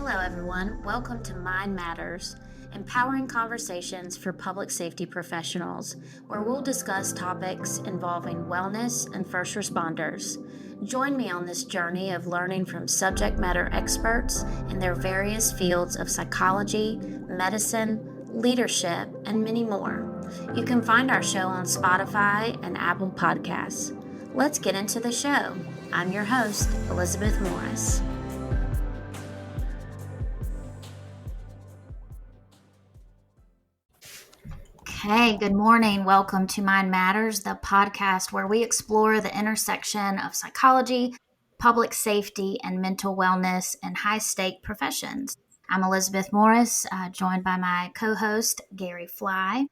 Hello, everyone. Welcome to Mind Matters, empowering conversations for public safety professionals, where we'll discuss topics involving wellness and first responders. Join me on this journey of learning from subject matter experts in their various fields of psychology, medicine, leadership, and many more. You can find our show on Spotify and Apple Podcasts. Let's get into the show. I'm your host, Elizabeth Morris. Hey, good morning. Welcome to Mind Matters, the podcast where we explore the intersection of psychology, public safety, and mental wellness in high-stake professions. I'm Elizabeth Morris, joined by my co-host, Gary Fly.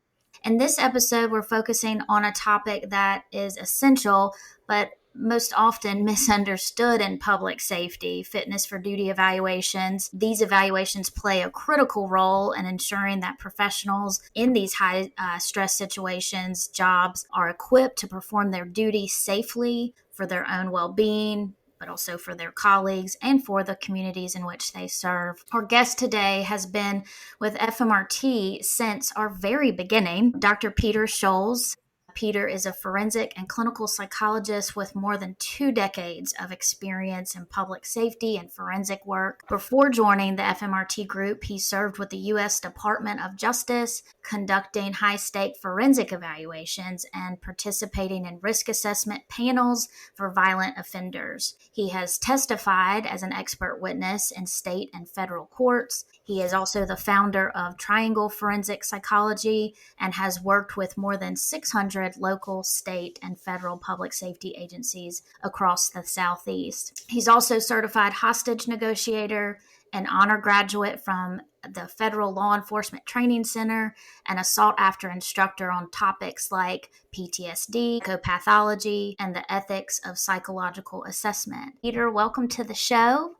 In this episode, we're focusing on a topic that is essential, but most often misunderstood in public safety, fitness for duty evaluations. These evaluations play a critical role in ensuring that professionals in these high stress situations, jobs, are equipped to perform their duty safely for their own well-being, but also for their colleagues and for the communities in which they serve. Our guest today has been with FMRT since our very beginning, Dr. Peter Schulz. Peter is a forensic and clinical psychologist with more than 2 decades of experience in public safety and forensic work. Before joining the FMRT group, he served with the U.S. Department of Justice, conducting high-stake forensic evaluations and participating in risk assessment panels for violent offenders. He has testified as an expert witness in state and federal courts. He is also the founder of Triangle Forensic Psychology and has worked with more than 600 local, state, and federal public safety agencies across the Southeast. He's also certified hostage negotiator, an honor graduate from the Federal Law Enforcement Training Center, and a sought-after instructor on topics like PTSD, psychopathology, and the ethics of psychological assessment. Peter, welcome to the show.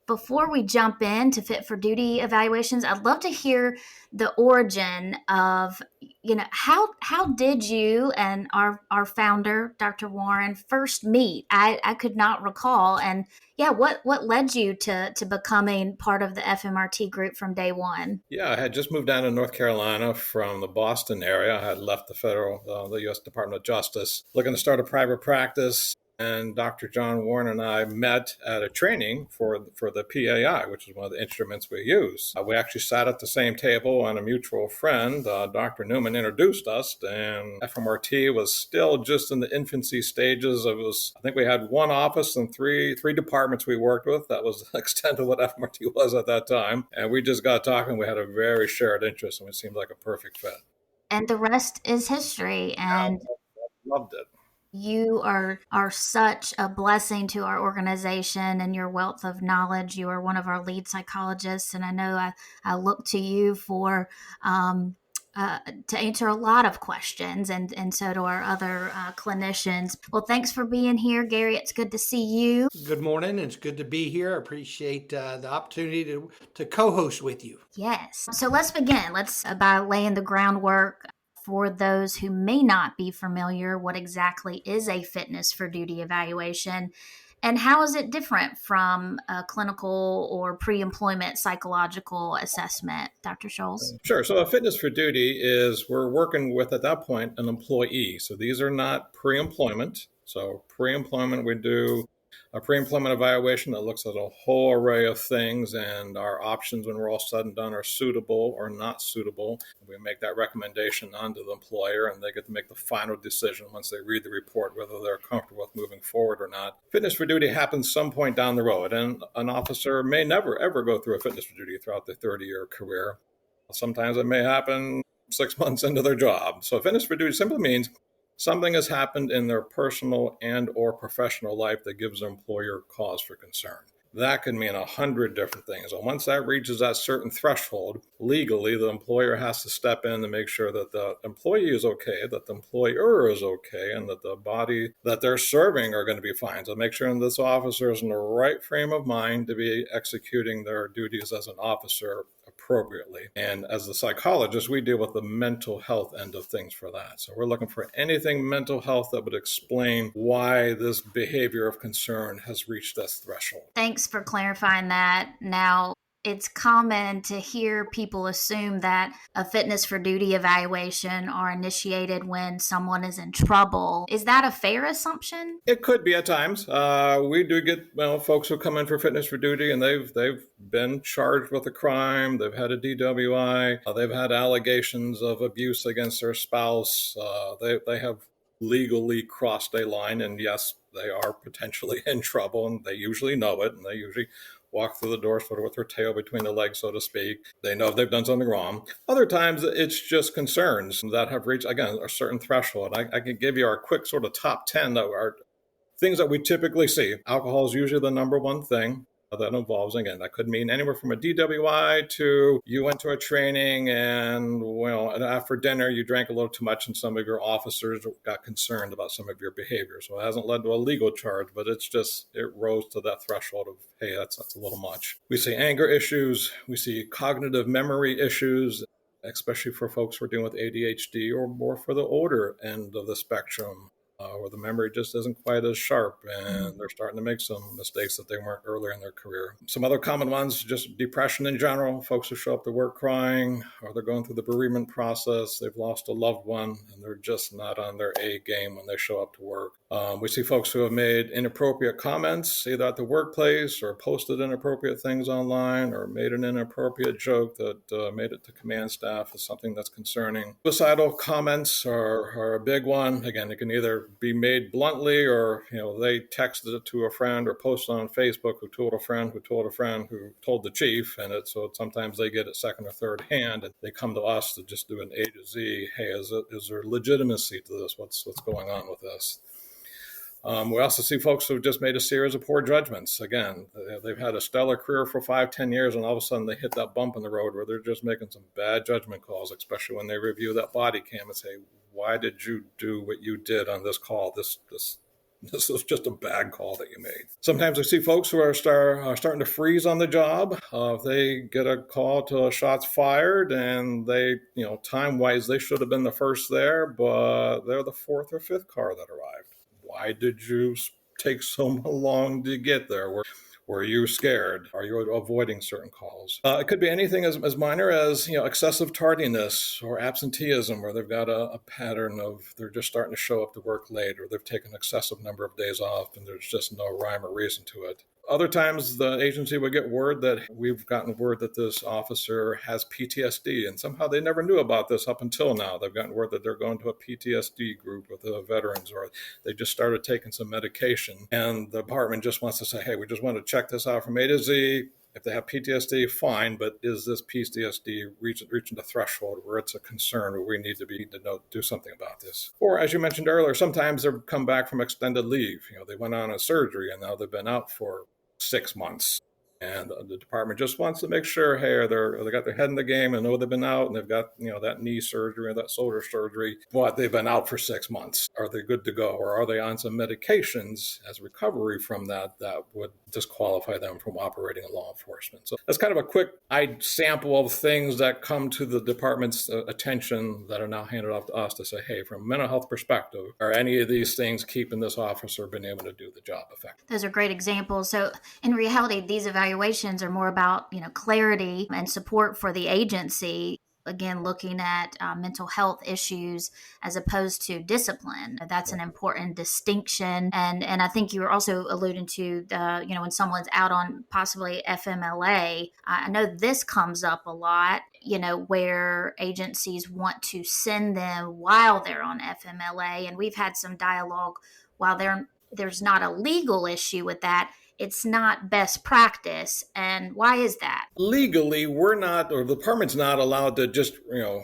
Before we jump into fit for duty evaluations, I'd love to hear the origin of, how did you and our founder, Dr. Warren, first meet? I could not recall. And what led you to becoming part of the FMRT group from day one? Yeah, I had just moved down to North Carolina from the Boston area. I had left the U.S. Department of Justice, looking to start a private practice. And Dr. John Warren and I met at a training for the PAI, which is one of the instruments we use. We actually sat at the same table, and a mutual friend, Dr. Newman, introduced us. And FMRT was still just in the infancy stages. I think we had one office and three departments we worked with. That was the extent of what FMRT was at that time. And we just got talking. We had a very shared interest, and it seemed like a perfect fit. And the rest is history. And I loved it. You are such a blessing to our organization and your wealth of knowledge. You are one of our lead psychologists, and I know I look to you to answer a lot of questions, and so do our other clinicians. Well, thanks for being here, Gary. It's good to see you. Good morning. It's good to be here. I appreciate the opportunity to co-host with you. Yes. So let's begin. By laying the groundwork. For those who may not be familiar, what exactly is a fitness for duty evaluation, and how is it different from a clinical or pre-employment psychological assessment? Dr. Schulz? Sure. So a fitness for duty is we're working with, at that point, an employee. So these are not pre-employment. So pre-employment, we do a pre-employment evaluation that looks at a whole array of things, and our options when we're all said and done are suitable or not suitable. We make that recommendation onto the employer, and they get to make the final decision once they read the report whether they're comfortable with moving forward or not. Fitness for duty happens some point down the road, and an officer may never, ever go through a fitness for duty throughout their 30-year career. Sometimes it may happen 6 months into their job. So fitness for duty simply means something has happened in their personal and or professional life that gives their employer cause for concern. That could mean 100 different things. And once that reaches that certain threshold, legally, the employer has to step in to make sure that the employee is okay, that the employer is okay, and that the body that they're serving are going to be fine. So make sure that this officer is in the right frame of mind to be executing their duties as an officer appropriately. And as a psychologist, we deal with the mental health end of things for that. So we're looking for anything mental health that would explain why this behavior of concern has reached this threshold. Thanks for clarifying that. Now, it's common to hear people assume that a fitness for duty evaluation are initiated when someone is in trouble. Is that a fair assumption? It could be at times. We do get folks who come in for fitness for duty, and they've been charged with a crime. They've had a DWI. They've had allegations of abuse against their spouse. They have legally crossed a line, and yes, they are potentially in trouble, and they usually know it, and they usually walk through the door sort of with their tail between the legs, so to speak. They know they've done something wrong. Other times, it's just concerns that have reached, again, a certain threshold. I can give you our quick sort of top 10 that are things that we typically see. Alcohol is usually the number one thing that involves, again, that could mean anywhere from a DWI to you went to a training and, after dinner, you drank a little too much and some of your officers got concerned about some of your behavior. So it hasn't led to a legal charge, but it rose to that threshold of, hey, that's a little much. We see anger issues. We see cognitive memory issues, especially for folks who are dealing with ADHD or more for the older end of the spectrum. Where the memory just isn't quite as sharp and they're starting to make some mistakes that they weren't earlier in their career. Some other common ones, just depression in general. Folks who show up to work crying, or they're going through the bereavement process. They've lost a loved one and they're just not on their A game when they show up to work. We see folks who have made inappropriate comments, either at the workplace or posted inappropriate things online or made an inappropriate joke that made it to command staff as something that's concerning. Suicidal comments are a big one. Again, it can either be made bluntly or, they texted it to a friend or posted on Facebook who told a friend who told a friend who told the chief. And so sometimes they get it second or third hand and they come to us to just do an A to Z. Hey, is there legitimacy to this? What's going on with this? We also see folks who've just made a series of poor judgments. Again, they've had a stellar career for 5-10 years, and all of a sudden they hit that bump in the road where they're just making some bad judgment calls, especially when they review that body cam and say, why did you do what you did on this call? This is just a bad call that you made. Sometimes I see folks who are starting to freeze on the job. They get a call to shots fired, and they, time-wise, they should have been the first there, but they're the fourth or fifth car that arrived. Why did you take so long to get there? Were you scared? Are you avoiding certain calls? It could be anything as minor as excessive tardiness or absenteeism, where they've got a pattern of they're just starting to show up to work late, or they've taken an excessive number of days off and there's just no rhyme or reason to it. Other times the agency would get word that we've gotten word that this officer has PTSD, and somehow they never knew about this up until now. They've gotten word that they're going to a PTSD group with the veterans, or they just started taking some medication, and the department just wants to say, hey, we just want to check this out from A to Z. If they have PTSD, fine, but is this PTSD reaching the threshold where it's a concern where we need to do something about this? Or, as you mentioned earlier, sometimes they come back from extended leave. They went on a surgery and now they've been out for 6 months. And the department just wants to make sure, hey, they got their head in the game and know they've been out and they've got, that knee surgery or that shoulder surgery, but they've been out for 6 months. Are they good to go? Or are they on some medications as recovery from that would disqualify them from operating in law enforcement? So that's kind of a quick sample of things that come to the department's attention that are now handed off to us to say, hey, from a mental health perspective, are any of these things keeping this officer being able to do the job effectively? Those are great examples. So in reality, these evaluations are more about, clarity and support for the agency. Again, looking at mental health issues as opposed to discipline. That's an important distinction. And I think you were also alluding to, when someone's out on possibly FMLA. I know this comes up a lot, where agencies want to send them while they're on FMLA. And we've had some dialogue while there's not a legal issue with that. It's not best practice. And why is that? Legally, we're not, or the department's not allowed to just,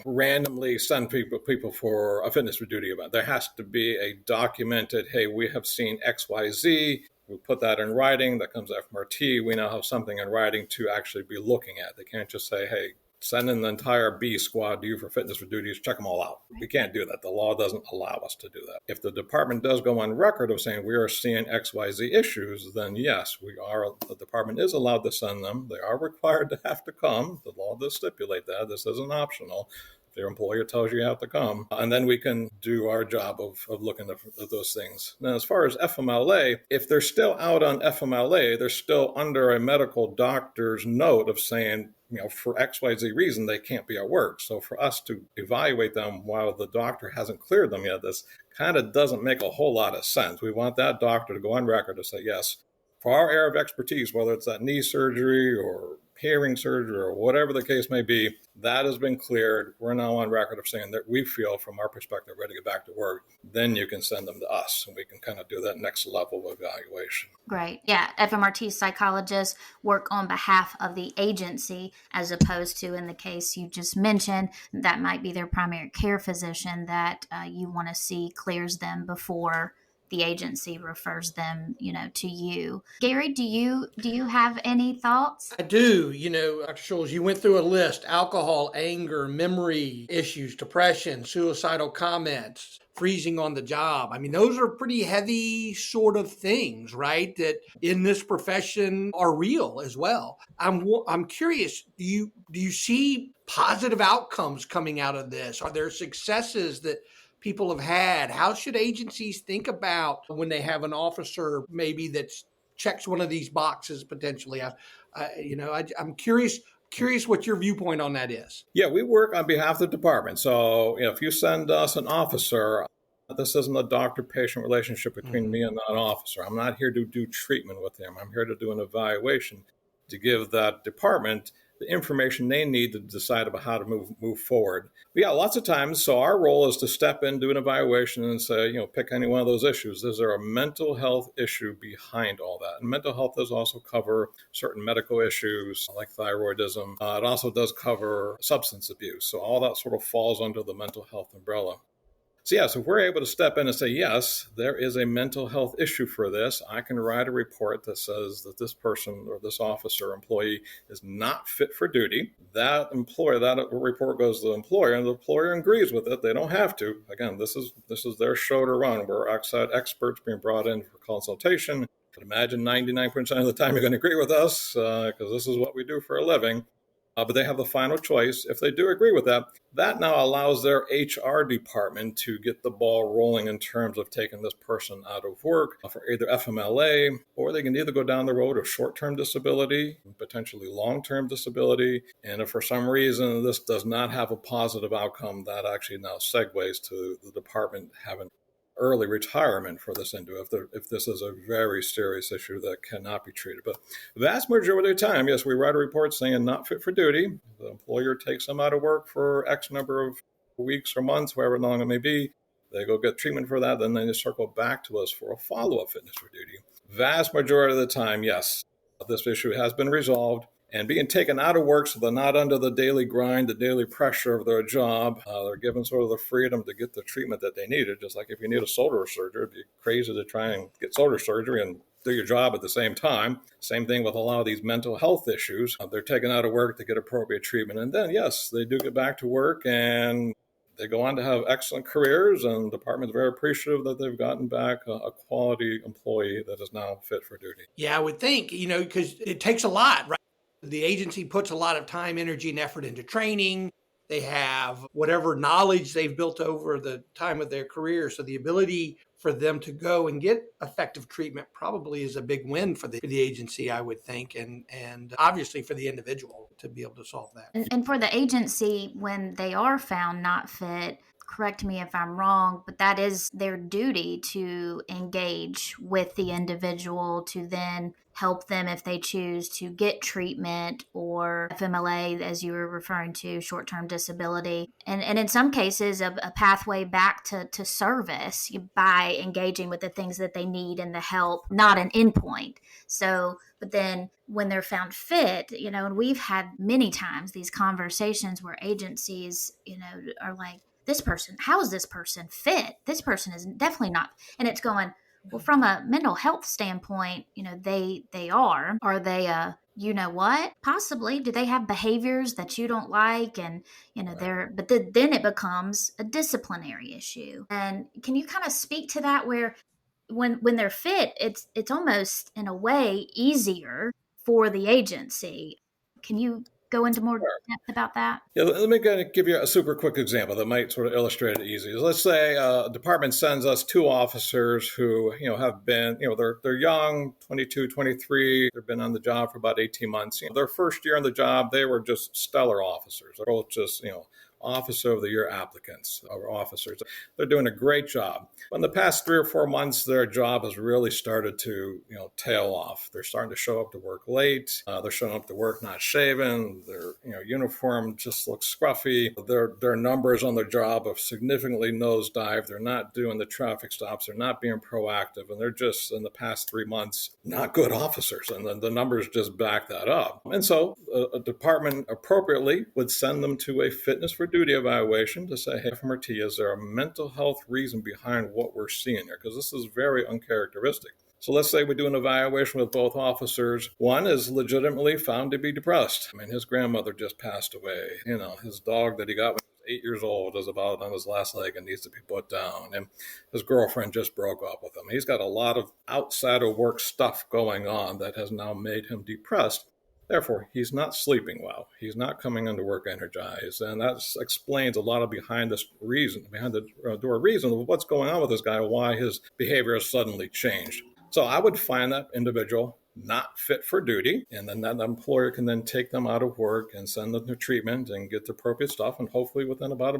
randomly send people for a fitness for duty event. There has to be a documented, hey, we have seen XYZ. We put that in writing. That comes out from our T. We now have something in writing to actually be looking at. They can't just say, hey, send in the entire B squad to you for fitness for duties, check them all out. We can't do that. The law doesn't allow us to do that. If the department does go on record of saying we are seeing XYZ issues, then yes, the department is allowed to send them. They are required to have to come. The law does stipulate that. This isn't optional. Your employer tells you have to come, and then we can do our job of looking at those things. Now, as far as FMLA, if they're still out on FMLA, they're still under a medical doctor's note of saying, for XYZ reason, they can't be at work. So for us to evaluate them while the doctor hasn't cleared them yet, this kind of doesn't make a whole lot of sense. We want that doctor to go on record to say, yes, for our area of expertise, whether it's that knee surgery or hearing surgery or whatever the case may be, that has been cleared. We're now on record of saying that we feel, from our perspective, ready to get back to work. Then you can send them to us, and we can kind of do that next level of evaluation. Great. Yeah. FMRT psychologists work on behalf of the agency, as opposed to, in the case you just mentioned, that might be their primary care physician that you want to see clears them before the agency refers them, to you. Gary, do you have any thoughts? I do. Dr. Schulz, you went through a list: alcohol, anger, memory issues, depression, suicidal comments, freezing on the job. I mean, those are pretty heavy sort of things, right? That in this profession are real as well. I'm curious, do you see positive outcomes coming out of this? Are there successes that people have had? How should agencies think about when they have an officer maybe that checks one of these boxes potentially? I'm curious what your viewpoint on that is. Yeah, we work on behalf of the department. So if you send us an officer, this isn't a doctor-patient relationship between me and that officer. I'm not here to do treatment with him. I'm here to do an evaluation to give that department the information they need to decide about how to move forward. But yeah, lots of times, so our role is to step in, do an evaluation, and say, pick any one of those issues. Is there a mental health issue behind all that? And mental health does also cover certain medical issues like thyroidism. It also does cover substance abuse. So all that sort of falls under the mental health umbrella. So yes, if we're able to step in and say, yes, there is a mental health issue for this, I can write a report that says that this person or this officer or employee is not fit for duty. That report goes to the employer, and the employer agrees with it. They don't have to. Again, this is their show to run. We're outside experts being brought in for consultation. But imagine 99% of the time you're going to agree with us because this is what we do for a living. But they have the final choice. If they do agree with that, that now allows their HR department to get the ball rolling in terms of taking this person out of work for either FMLA, or they can either go down the road of short-term disability, potentially long-term disability. And if for some reason this does not have a positive outcome, that actually now segues to the department having early retirement for this individual if this is a very serious issue that cannot be treated. But the vast majority of the time, yes, we write a report saying not fit for duty. The employer takes them out of work for X number of weeks or months, however long it may be. They go get treatment for that, then they circle back to us for a follow-up fitness for duty. Vast majority of the time, yes, this issue has been resolved. And being taken out of work so they're not under the daily grind, the daily pressure of their job. They're given sort of the freedom to get the treatment that they needed. Just like if you need a shoulder surgery, it'd be crazy to try and get shoulder surgery and do your job at the same time. Same thing with a lot of these mental health issues. They're taken out of work to get appropriate treatment. And then, yes, they do get back to work and they go on to have excellent careers, and the department's very appreciative that they've gotten back a quality employee that is now fit for duty. Yeah, I would think, because it takes a lot, right? The agency puts a lot of time, energy, and effort into training. They have whatever knowledge they've built over the time of their career. So the ability for them to go and get effective treatment probably is a big win for the agency, I would think, and obviously for the individual to be able to solve that. And for the agency, when they are found not fit, correct me if I'm wrong, but that is their duty to engage with the individual to then help them if they choose to get treatment or FMLA, as you were referring to, short-term disability. And in some cases, a pathway back to service by engaging with the things that they need and the help, not an endpoint. So, but then when they're found fit, and we've had many times these conversations where agencies, are like, this person, how is this person fit? This person is definitely not. And it's going, Well, from a mental health standpoint, they are they you know what? Possibly. Do they have behaviors that you don't like? And, Right. then it becomes a disciplinary issue. And can you kind of speak to that where when they're fit, it's almost in a way easier for the agency. Can you go into more depth about that? Yeah, let me give you a super quick example that might sort of illustrate it easy. Let's say a department sends us two officers who, have been, they're young, 22, 23. They've been on the job for about 18 months. Their first year on the job, they were just stellar officers. They're both just, Officer of the Year applicants or officers. They're doing a great job. But in the past 3 or 4 months, their job has really started to, tail off. They're starting to show up to work late. They're showing up to work not shaven. Their, uniform just looks scruffy. Their numbers on their job have significantly nosedived. They're not doing the traffic stops. They're not being proactive. And they're just, in the past 3 months, not good officers. And then the numbers just back that up. And so a department appropriately would send them to a fitness for duty evaluation to say, hey, FMRT, is there a mental health reason behind what we're seeing here? Because this is very uncharacteristic. So let's say we do an evaluation with both officers. One is legitimately found to be depressed. I mean, his grandmother just passed away. His dog that he got when he was 8 years old is about on his last leg and needs to be put down. And his girlfriend just broke up with him. He's got a lot of outside of work stuff going on that has now made him depressed. Therefore, he's not sleeping well. He's not coming into work energized. And that explains a lot of behind the door reason of what's going on with this guy, why his behavior has suddenly changed. So I would find that individual not fit for duty, and then that employer can then take them out of work and send them to treatment and get the appropriate stuff, and hopefully within about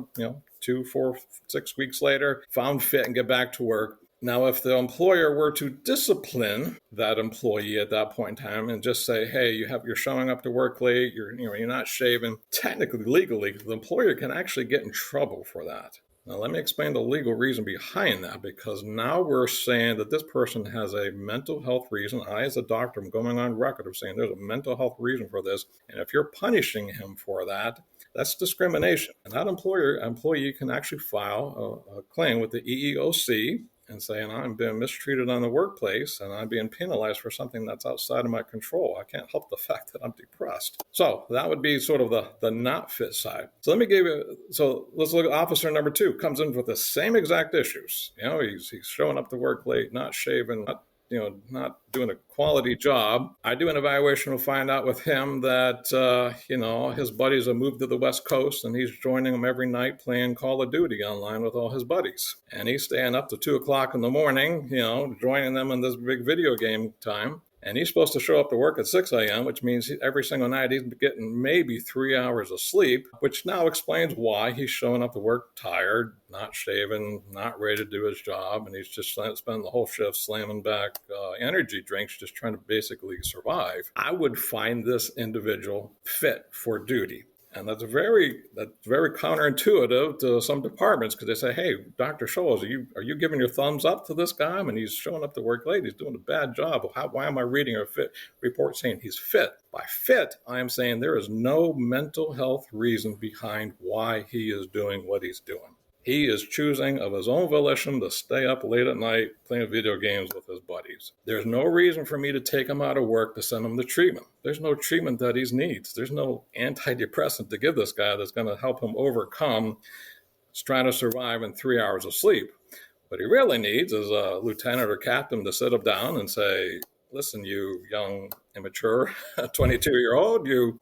2, 4, 6 weeks later, found fit and get back to work. Now, if the employer were to discipline that employee at that point in time and just say, hey, you're showing up to work late, you're not shaving, technically, legally, the employer can actually get in trouble for that. Now, let me explain the legal reason behind that, because now we're saying that this person has a mental health reason. I, as a doctor, am going on record of saying there's a mental health reason for this. And if you're punishing him for that, that's discrimination. And that employee can actually file a claim with the EEOC and saying, I'm being mistreated on the workplace and I'm being penalized for something that's outside of my control. I can't help the fact that I'm depressed. So that would be sort of the not fit side. So let's look at officer number 2, comes in with the same exact issues. He's showing up to work late, not shaving, not doing a quality job. I do an evaluation to find out with him that, his buddies have moved to the West Coast and he's joining them every night playing Call of Duty online with all his buddies. And he's staying up to 2 o'clock in the morning, joining them in this big video game time. And he's supposed to show up to work at 6 a.m., which means every single night he's getting maybe 3 hours of sleep, which now explains why he's showing up to work tired, not shaven, not ready to do his job, and he's just spending the whole shift slamming back energy drinks, just trying to basically survive. I would find this individual fit for duty. And that's very counterintuitive to some departments, because they say, hey, Dr. Schulz, are you giving your thumbs up to this guy? I mean, he's showing up to work late. He's doing a bad job. Why am I reading a fit report saying he's fit? By fit, I am saying there is no mental health reason behind why he is doing what he's doing. He is choosing of his own volition to stay up late at night playing video games with his buddies. There's no reason for me to take him out of work to send him to treatment. There's no treatment that he needs. There's no antidepressant to give this guy that's going to help him overcome trying to survive in 3 hours of sleep. What he really needs is a lieutenant or captain to sit him down and say, listen, you young, immature 22-year-old, do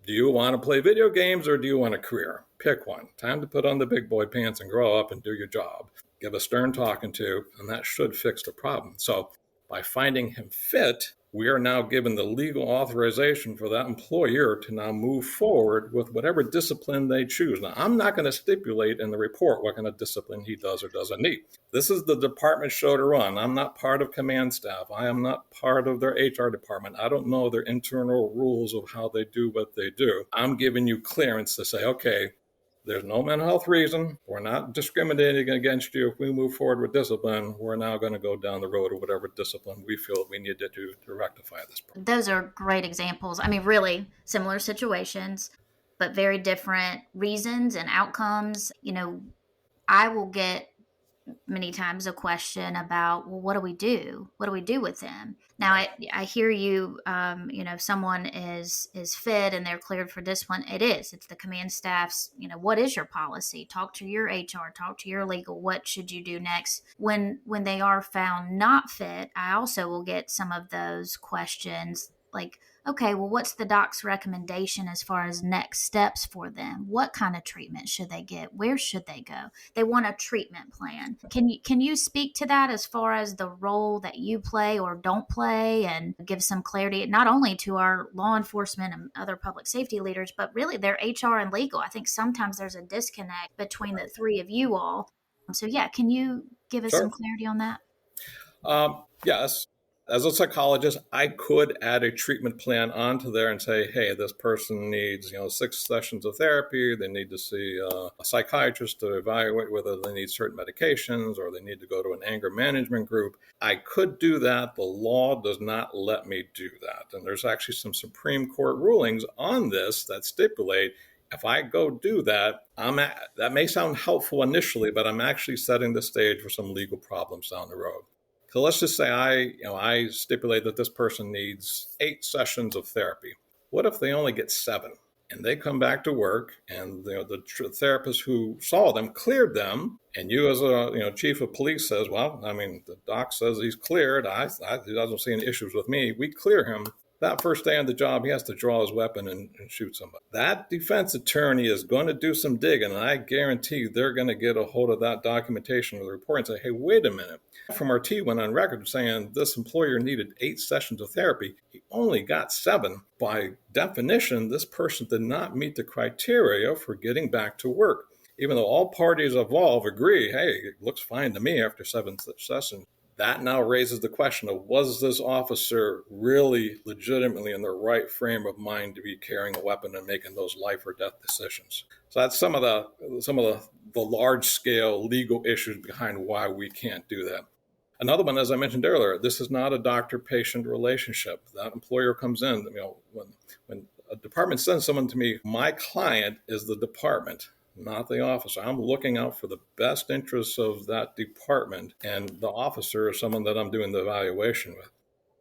you want to play video games or do you want a career? Pick one. Time to put on the big boy pants and grow up and do your job. Give a stern talking to, and that should fix the problem. So by finding him fit, we are now given the legal authorization for that employer to now move forward with whatever discipline they choose. Now, I'm not going to stipulate in the report what kind of discipline he does or doesn't need. This is the department show to run. I'm not part of command staff. I am not part of their HR department. I don't know their internal rules of how they do what they do. I'm giving you clearance to say, okay, there's no mental health reason. We're not discriminating against you. If we move forward with discipline, we're now going to go down the road of whatever discipline we feel we need to do to rectify this problem. Those are great examples. I mean, really similar situations, but very different reasons and outcomes. I will get many times a question about, well, what do we do? What do we do with them? Now, I hear you. If someone is fit and they're cleared for discipline, it's the command staff's. What is your policy? Talk to your HR. Talk to your legal. What should you do next when they are found not fit? I also will get some of those questions like, okay, well, what's the doc's recommendation as far as next steps for them? What kind of treatment should they get? Where should they go? They want a treatment plan. Can you speak to that as far as the role that you play or don't play, and give some clarity not only to our law enforcement and other public safety leaders, but really their HR and legal? I think sometimes there's a disconnect between the three of you all. So yeah, can you give us some Sure. clarity on that? Yes. As a psychologist, I could add a treatment plan onto there and say, hey, this person needs, 6 sessions of therapy. They need to see a psychiatrist to evaluate whether they need certain medications or they need to go to an anger management group. I could do that. The law does not let me do that. And there's actually some Supreme Court rulings on this that stipulate if I go do that, that may sound helpful initially, but I'm actually setting the stage for some legal problems down the road. So let's just say I stipulate that this person needs 8 sessions of therapy. What if they only get 7? And they come back to work, and the therapist who saw them cleared them, and you as a chief of police says, well, the doc says he's cleared. He doesn't see any issues with me. We clear him. That first day on the job, he has to draw his weapon and shoot somebody. That defense attorney is going to do some digging, and I guarantee they're going to get a hold of that documentation or the report and say, hey, wait a minute. From T went on record saying this employer needed 8 sessions of therapy. He only got 7. By definition, this person did not meet the criteria for getting back to work. Even though all parties involved agree, hey, it looks fine to me after 7 sessions. That now raises the question of, was this officer really legitimately in the right frame of mind to be carrying a weapon and making those life or death decisions? So that's some of the large scale legal issues behind why we can't do that. Another one, as I mentioned earlier, this is not a doctor-patient relationship. That employer comes in, when a department sends someone to me, my client is the department, not the officer. I'm looking out for the best interests of that department, and the officer is someone that I'm doing the evaluation with.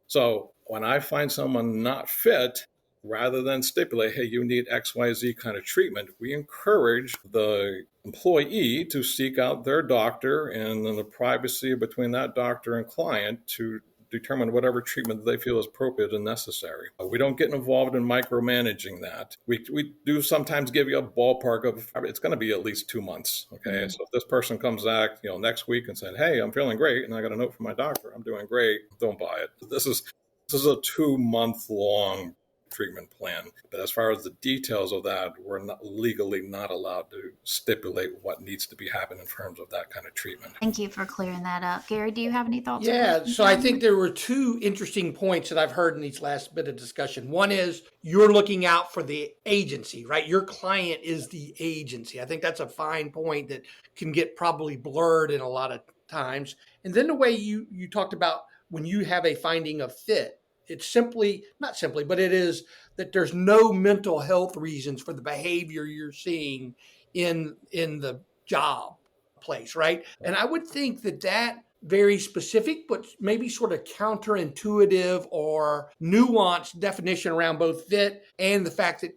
So when I find someone not fit, rather than stipulate, hey, you need XYZ kind of treatment, we encourage the employee to seek out their doctor and in the privacy between that doctor and client to determine whatever treatment they feel is appropriate and necessary. We don't get involved in micromanaging that. We do sometimes give you a ballpark of, it's going to be at least 2 months. Okay. Mm-hmm. So if this person comes back, next week and said, hey, I'm feeling great, and I got a note from my doctor, I'm doing great, don't buy it. This is a 2-month long treatment plan. But as far as the details of that, we're legally not allowed to stipulate what needs to be happening in terms of that kind of treatment. Thank you for clearing that up. Gary, do you have any thoughts? Yeah, so I think there were 2 interesting points that I've heard in these last bit of discussion. One is you're looking out for the agency, right? Your client is the agency. I think that's a fine point that can get probably blurred in a lot of times. And then the way you talked about when you have a finding of fit, it's not simply, but it is that there's no mental health reasons for the behavior you're seeing in the job place, right? And I would think that very specific, but maybe sort of counterintuitive or nuanced definition around both fit and the fact that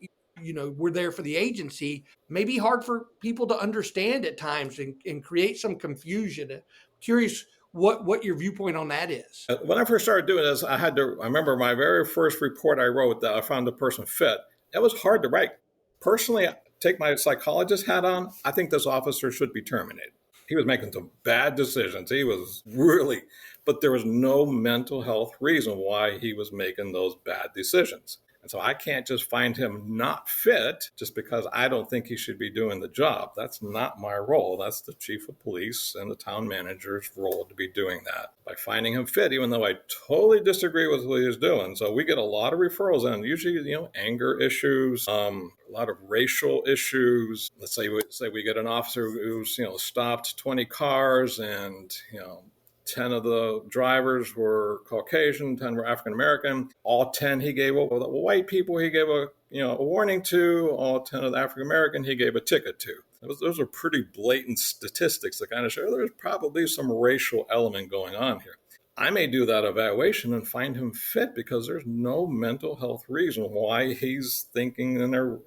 we're there for the agency may be hard for people to understand at times and create some confusion. Curious what your viewpoint on that is. When I first started doing this, I remember my very first report I wrote that I found the person fit. It was hard to write. Personally, take my psychologist hat on, I think this officer should be terminated. He was making some bad decisions. But there was no mental health reason why he was making those bad decisions. And so I can't just find him not fit just because I don't think he should be doing the job. That's not my role. That's the chief of police and the town manager's role to be doing that. By finding him fit, even though I totally disagree with what he's doing. So we get a lot of referrals in, usually, anger issues, a lot of racial issues. Let's say we get an officer who's, stopped 20 cars and, 10 of the drivers were Caucasian, 10 were African American. All 10 he gave the white people he gave a warning to. All 10 of the African American he gave a ticket to. Those are pretty blatant statistics that kind of show there's probably some racial element going on here. I may do that evaluation and find him fit because there's no mental health reason why he's thinking in a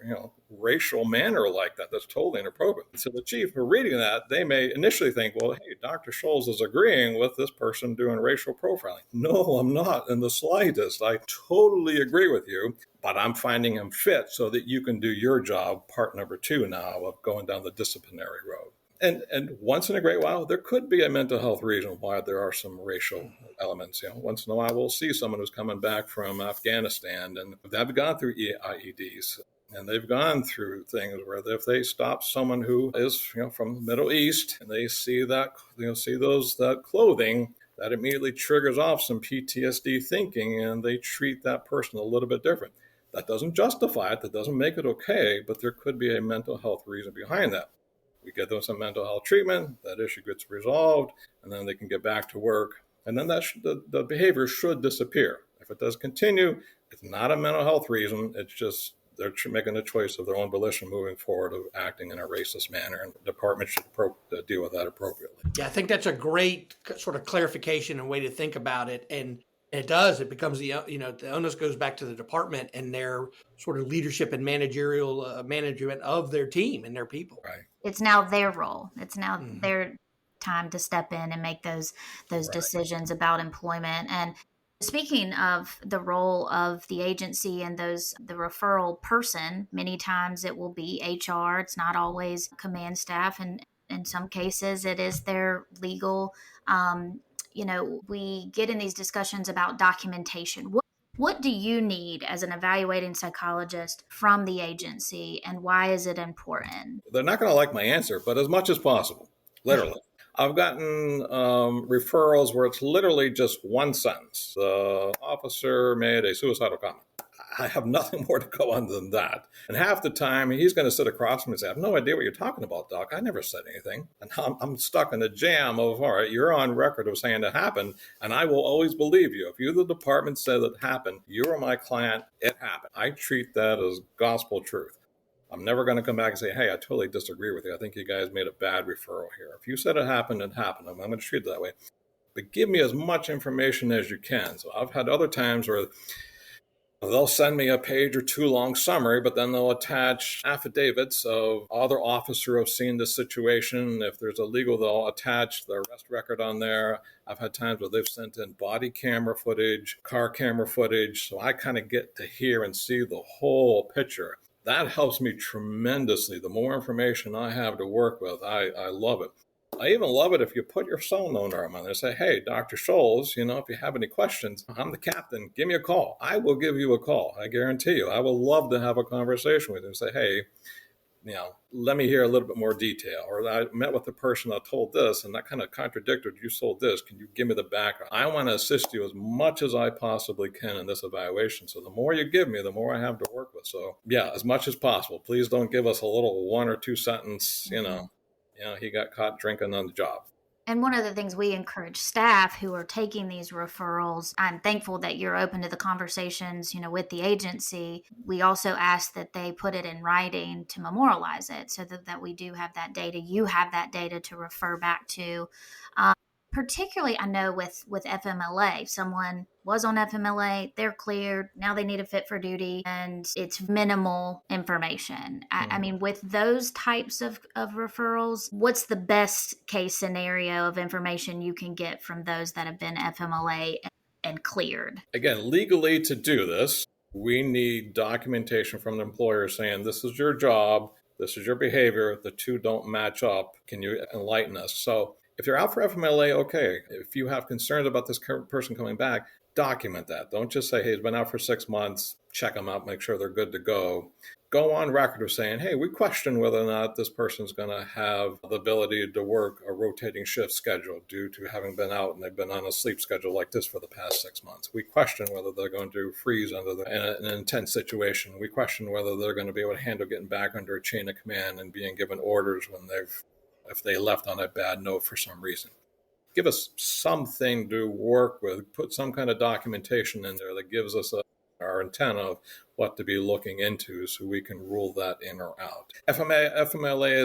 racial manner like that. That's totally inappropriate. So the chief, who are reading that, they may initially think, well, hey, Dr. Schulz is agreeing with this person doing racial profiling. No, I'm not in the slightest. I totally agree with you, but I'm finding him fit so that you can do your job, part number 2 now of going down the disciplinary road. And once in a great while, there could be a mental health reason why there are some racial elements. Once in a while, we'll see someone who's coming back from Afghanistan and they've gone through IEDs and they've gone through things where if they stop someone who is from the Middle East and they see that that clothing, that immediately triggers off some PTSD thinking, and they treat that person a little bit different. That doesn't justify it. That doesn't make it okay, but there could be a mental health reason behind that. We get them some mental health treatment, that issue gets resolved, and then they can get back to work. And then the behavior should disappear. If it does continue, it's not a mental health reason. It's just they're making a choice of their own volition moving forward of acting in a racist manner, and the department should deal with that appropriately. Yeah, I think that's a great sort of clarification and way to think about it. And it does. It becomes the onus goes back to the department and their sort of leadership and managerial management of their team and their people. Right. It's now their role. It's now their time to step in and make those decisions about employment. And speaking of the role of the agency and the referral person, many times it will be HR. It's not always command staff, and in some cases it is their legal. We get in these discussions about documentation. What do you need as an evaluating psychologist from the agency, and why is it important? They're not going to like my answer, but as much as possible, literally. I've gotten referrals where it's literally just one sentence. The officer made a suicidal comment. I have nothing more to go on than that. And half the time, he's going to sit across from me and say, I have no idea what you're talking about, Doc. I never said anything. And I'm stuck in a jam of, all right, you're on record of saying it happened, and I will always believe you. If you, the department, said it happened, you are my client, it happened. I treat that as gospel truth. I'm never going to come back and say, hey, I totally disagree with you. I think you guys made a bad referral here. If you said it happened, it happened. I'm going to treat it that way. But give me as much information as you can. So I've had other times where they'll send me a page or 2 long summary, but then they'll attach affidavits of other officer who've seen this situation. If there's a legal, they'll attach the arrest record on there. I've had times where they've sent in body camera footage, car camera footage. So I kind of get to hear and see the whole picture. That helps me tremendously. The more information I have to work with, I love it. I even love it if you put your cell phone number on there and say, hey, Dr. Schulz, if you have any questions, I'm the captain. Give me a call. I will give you a call. I guarantee you. I will love to have a conversation with you and say, hey, let me hear a little bit more detail. Or I met with the person that told this, and that kind of contradicted. You sold this. Can you give me the background? I want to assist you as much as I possibly can in this evaluation. So the more you give me, the more I have to work with. So yeah, as much as possible. Please don't give us a little 1 or 2 sentence, he got caught drinking on the job. And one of the things we encourage staff who are taking these referrals, I'm thankful that you're open to the conversations, with the agency. We also ask that they put it in writing to memorialize it so that we do have that data. You have that data to refer back to. Particularly, I know with FMLA, someone was on FMLA, they're cleared, now they need a fit for duty, and it's minimal information. I mean, with those types of referrals, what's the best case scenario of information you can get from those that have been FMLA and cleared? Again, legally to do this, we need documentation from the employer saying this is your job, this is your behavior, the two don't match up. Can you enlighten us? So if you're out for FMLA, okay. If you have concerns about this person coming back, document that. Don't just say, hey, he's been out for 6 months, check them out, make sure they're good to go. Go on record of saying, hey, we question whether or not this person's going to have the ability to work a rotating shift schedule due to having been out and they've been on a sleep schedule like this for the past 6 months. We question whether they're going to freeze under an intense situation. We question whether they're going to be able to handle getting back under a chain of command and being given orders if they left on a bad note for some reason. Give us something to work with, put some kind of documentation in there that gives us our antenna of what to be looking into so we can rule that in or out. FMLA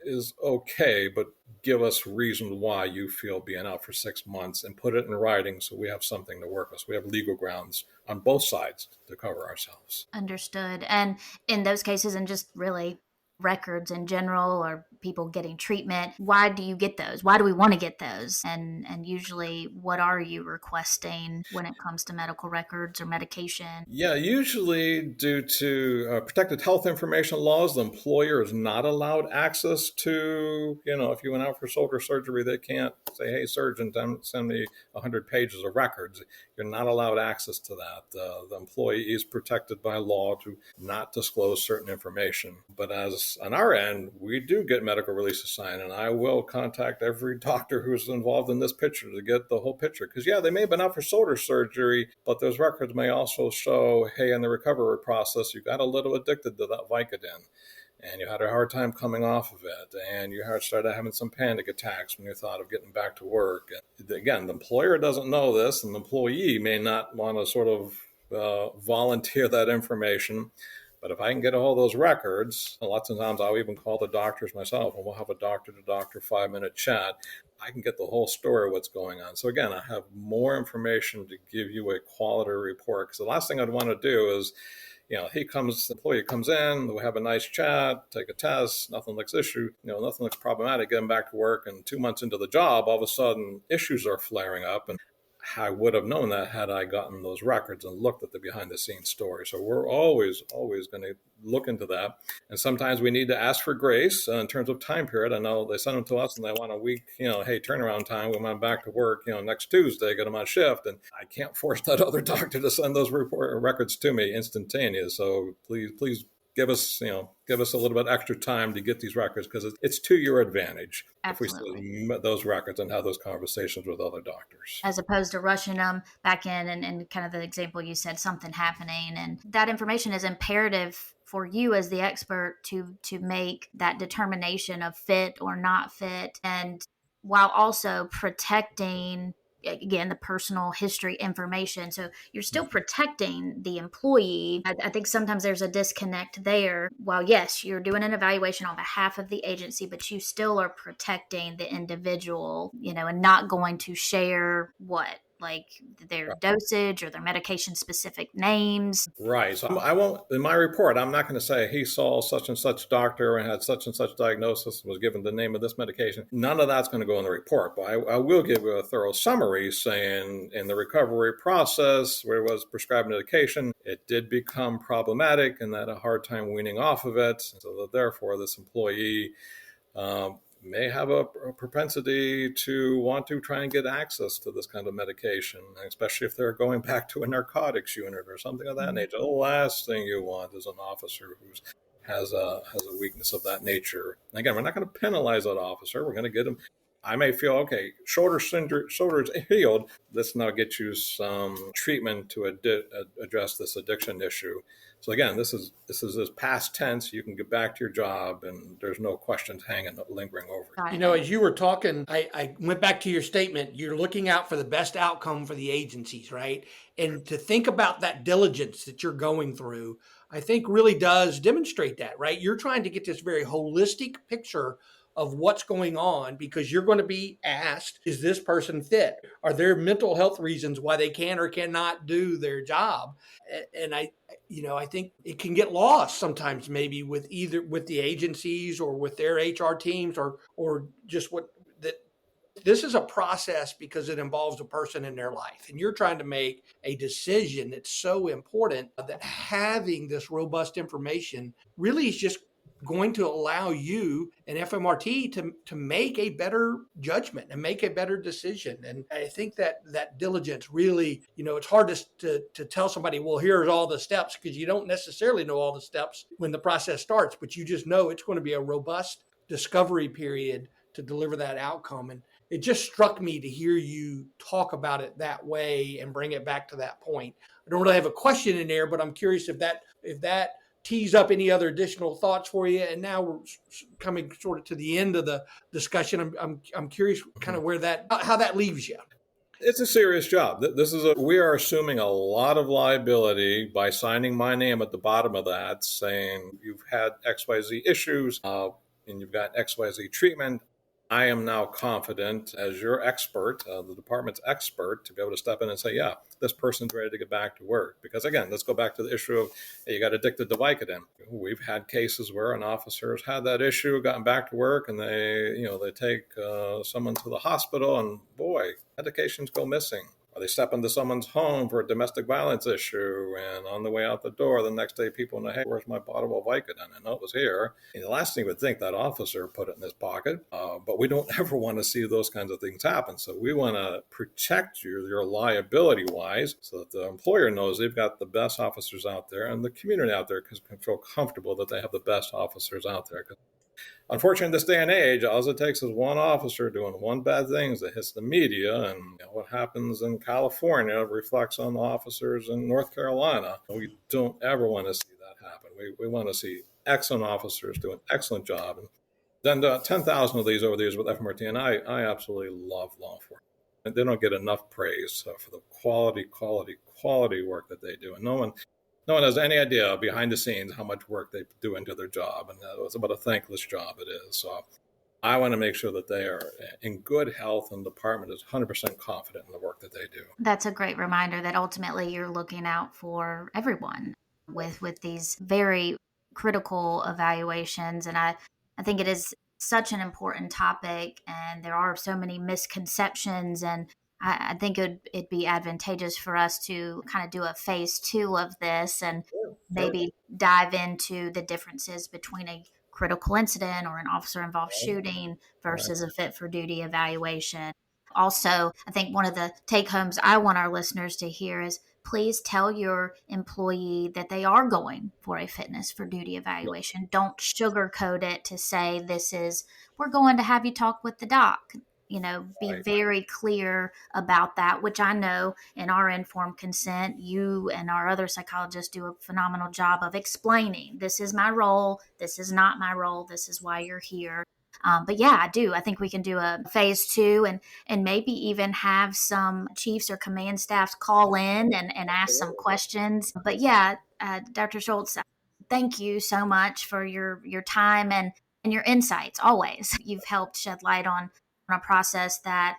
is okay, but give us reason why you feel being out for 6 months and put it in writing so we have something to work with. So we have legal grounds on both sides to cover ourselves. Understood. And in those cases, and just really records in general or people getting treatment, why do you get those? Why do we want to get those? And usually what are you requesting when it comes to medical records or medication? Yeah, usually due to protected health information laws, the employer is not allowed access to, if you went out for shoulder surgery, they can't say, hey, surgeon, send me 100 pages of records. You're not allowed access to that. The employee is protected by law to not disclose certain information. But as on our end, we do get medical releases signed, and I will contact every doctor who's involved in this picture to get the whole picture. Because, they may have been out for shoulder surgery, but those records may also show, hey, in the recovery process, you got a little addicted to that Vicodin, and you had a hard time coming off of it, and you started having some panic attacks when you thought of getting back to work. And again, the employer doesn't know this, and the employee may not want to sort of volunteer that information. But if I can get all those records, lots of times I'll even call the doctors myself, and we'll have a doctor-to-doctor 5-minute chat. I can get the whole story of what's going on. So again, I have more information to give you a quality report, because the last thing I'd want to do is, the employee comes in, we have a nice chat, take a test, nothing looks nothing looks problematic, get him back to work, and 2 months into the job, all of a sudden issues are flaring up. And I would have known that had I gotten those records and looked at the behind the scenes story. So we're always going to look into that. And sometimes we need to ask for grace in terms of time period. I know they send them to us and they want a week, hey, turnaround time. We want them back to work, next Tuesday, get them on shift. And I can't force that other doctor to send those records to me instantaneous. So please give us a little bit extra time to get these records, because it's to your advantage. Absolutely. If we see those records and have those conversations with other doctors. As opposed to rushing them back in and kind of the example you said, something happening. And that information is imperative for you as the expert to make that determination of fit or not fit, and while also protecting, again, the personal history information. So you're still protecting the employee. I think sometimes there's a disconnect there. While yes, you're doing an evaluation on behalf of the agency, but you still are protecting the individual, and not going to share like their dosage or their medication specific names. Right. So I won't, in my report, I'm not going to say he saw such and such doctor and had such and such diagnosis and was given the name of this medication. None of that's going to go in the report, but I will give you a thorough summary saying in the recovery process where it was prescribed medication, it did become problematic and had a hard time weaning off of it. So that therefore this employee may have a propensity to want to try and get access to this kind of medication, especially if they're going back to a narcotics unit or something of that nature. The last thing you want is an officer who has a weakness of that nature. And again, we're not going to penalize that officer. We're going to get him. I may feel, okay, shoulder's healed. Let's now get you some treatment to address this addiction issue. So again, this is past tense. You can get back to your job, and there's no questions lingering over. As you were talking, I went back to your statement. You're looking out for the best outcome for the agencies, right? And to think about that diligence that you're going through, I think really does demonstrate that, right? You're trying to get this very holistic picture of what's going on, because you're going to be asked, is this person fit? Are there mental health reasons why they can or cannot do their job? And I think it can get lost sometimes, maybe with the agencies or with their HR teams or just that this is a process because it involves a person in their life. And you're trying to make a decision that's so important that having this robust information really is just going to allow you and FMRT to make a better judgment and make a better decision. And I think that diligence really, it's hard to tell somebody, well, here's all the steps, because you don't necessarily know all the steps when the process starts, but you just know it's going to be a robust discovery period to deliver that outcome. And it just struck me to hear you talk about it that way and bring it back to that point. I don't really have a question in there, but I'm curious if that tease up any other additional thoughts for you. And now we're coming sort of to the end of the discussion. I'm curious kind of how that leaves you. It's a serious job. We are assuming a lot of liability by signing my name at the bottom of that, saying you've had XYZ issues and you've got XYZ treatment. I am now confident as your expert, the department's expert, to be able to step in and say, yeah, this person's ready to get back to work. Because again, let's go back to the issue of, hey, you got addicted to Vicodin. We've had cases where an officer has had that issue, gotten back to work, and they take someone to the hospital, and boy, medications go missing. Or they step into someone's home for a domestic violence issue, and on the way out the door, the next day people know, hey, where's my bottle of Vicodin? I know it was here. And the last thing you would think, that officer put it in his pocket, but we don't ever want to see those kinds of things happen. So we want to protect your liability-wise, so that the employer knows they've got the best officers out there, and the community out there can feel comfortable that they have the best officers out there. Unfortunately, in this day and age, all it takes is one officer doing one bad thing that hits the media, and what happens in California reflects on the officers in North Carolina. We don't ever want to see that happen. We want to see excellent officers do an excellent job. And then 10,000 of these over the years with FMRT, and I absolutely love law enforcement. And they don't get enough praise for the quality work that they do. And no one has any idea behind the scenes how much work they do into their job. And it's about a thankless job it is. So I want to make sure that they are in good health, and the department is 100% confident in the work that they do. That's a great reminder that ultimately you're looking out for everyone with these very critical evaluations. And I think it is such an important topic, and there are so many misconceptions, and I think it'd be advantageous for us to kind of do a phase 2 of this, and maybe dive into the differences between a critical incident or an officer-involved shooting versus a fit for duty evaluation. Also, I think one of the take-homes I want our listeners to hear is, please tell your employee that they are going for a fitness for duty evaluation. Don't sugarcoat it to say we're going to have you talk with the doc. Be very clear about that, which I know in our informed consent, you and our other psychologists do a phenomenal job of explaining, this is my role, this is not my role, this is why you're here. But yeah, I think we can do a phase 2 and maybe even have some chiefs or command staffs call in and ask some questions. But yeah, Dr. Schulz, thank you so much for your time and your insights always. You've helped shed light on a process that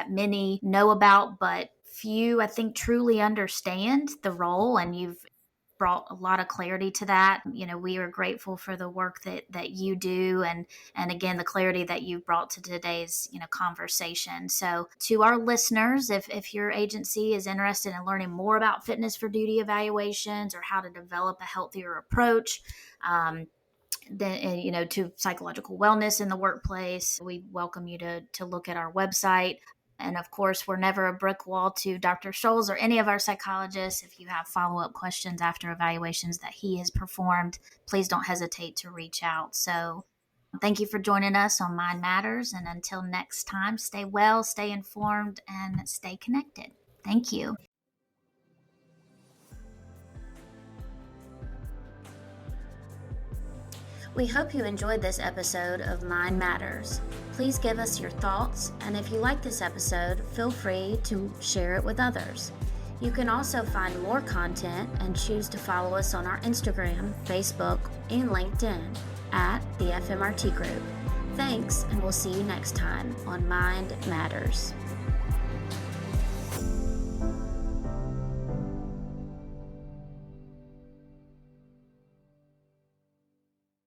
many know about, but few, I think, truly understand the role, and you've brought a lot of clarity to that. We are grateful for the work that you do, and again, the clarity that you've brought to today's conversation. So to our listeners, if your agency is interested in learning more about fitness for duty evaluations or how to develop a healthier approach, to psychological wellness in the workplace, we welcome you to look at our website. And of course, we're never a brick wall to Dr. Schulz or any of our psychologists. If you have follow-up questions after evaluations that he has performed, please don't hesitate to reach out. So thank you for joining us on Mind Matters. And until next time, stay well, stay informed, and stay connected. Thank you. We hope you enjoyed this episode of Mind Matters. Please give us your thoughts, and if you like this episode, feel free to share it with others. You can also find more content and choose to follow us on our Instagram, Facebook, and LinkedIn at the FMRT Group. Thanks, and we'll see you next time on Mind Matters.